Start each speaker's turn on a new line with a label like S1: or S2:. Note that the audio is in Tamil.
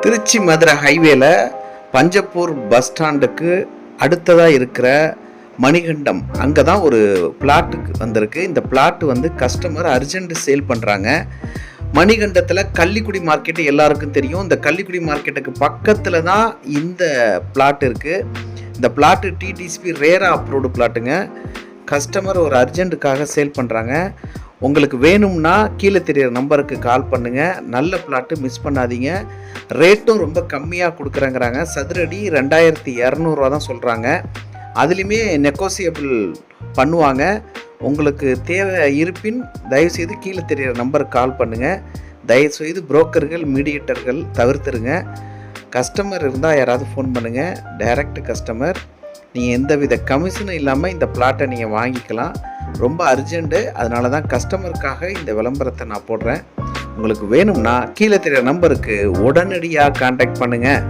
S1: திருச்சி மதுரை ஹைவேல பஞ்சப்பூர் பஸ் ஸ்டாண்டுக்கு அடுத்ததாக இருக்கிற மணிகண்டம், அங்கே தான் ஒரு பிளாட்டுக்கு வந்திருக்கு. இந்த பிளாட்டு வந்து கஸ்டமர் அர்ஜென்ட் சேல் பண்ணுறாங்க. மணிகண்டத்தில் கள்ளிக்குடி மார்க்கெட்டு எல்லாருக்கும் தெரியும். இந்த கள்ளிக்குடி மார்க்கெட்டுக்கு பக்கத்தில் தான் இந்த பிளாட் இருக்குது. இந்த பிளாட்டு டிடிசிபி ரேரா அப்ரூவ்டு பிளாட்டுங்க. கஸ்டமர் ஒரு அர்ஜென்ட்டுக்காக சேல் பண்ணுறாங்க. உங்களுக்கு வேணும்னா கீழே தெரிகிற நம்பருக்கு கால் பண்ணுங்கள். நல்ல பிளாட்டு, மிஸ் பண்ணாதீங்க. ரேட்டும் ரொம்ப கம்மியாக கொடுக்குறேங்கிறாங்க. சதுரடி 2200 தான் சொல்கிறாங்க. அதுலேயுமே நெகோசியபிள் பண்ணுவாங்க. உங்களுக்கு தேவை இருப்பின் தயவுசெய்து கீழே தெரிகிற நம்பருக்கு கால் பண்ணுங்கள். தயவுசெய்து புரோக்கர்கள், மீடியேட்டர்கள் தவிர்த்துருங்க. கஸ்டமர் இருந்தால் யாராவது ஃபோன் பண்ணுங்கள். Direct customer. நீங்கள் எந்தவித கமிஷனும் இல்லாமல் இந்த பிளாட்டை நீங்கள் வாங்கிக்கலாம். ரொம்ப அர்ஜென்ட்டு, அதனால தான் கஸ்டமருக்காக இந்த விளம்பரத்தை நான் போடுறேன். உங்களுக்கு வேணும்னா கீழே தெரிகிற நம்பருக்கு உடனடியாக கான்டாக்ட் பண்ணுங்கள்.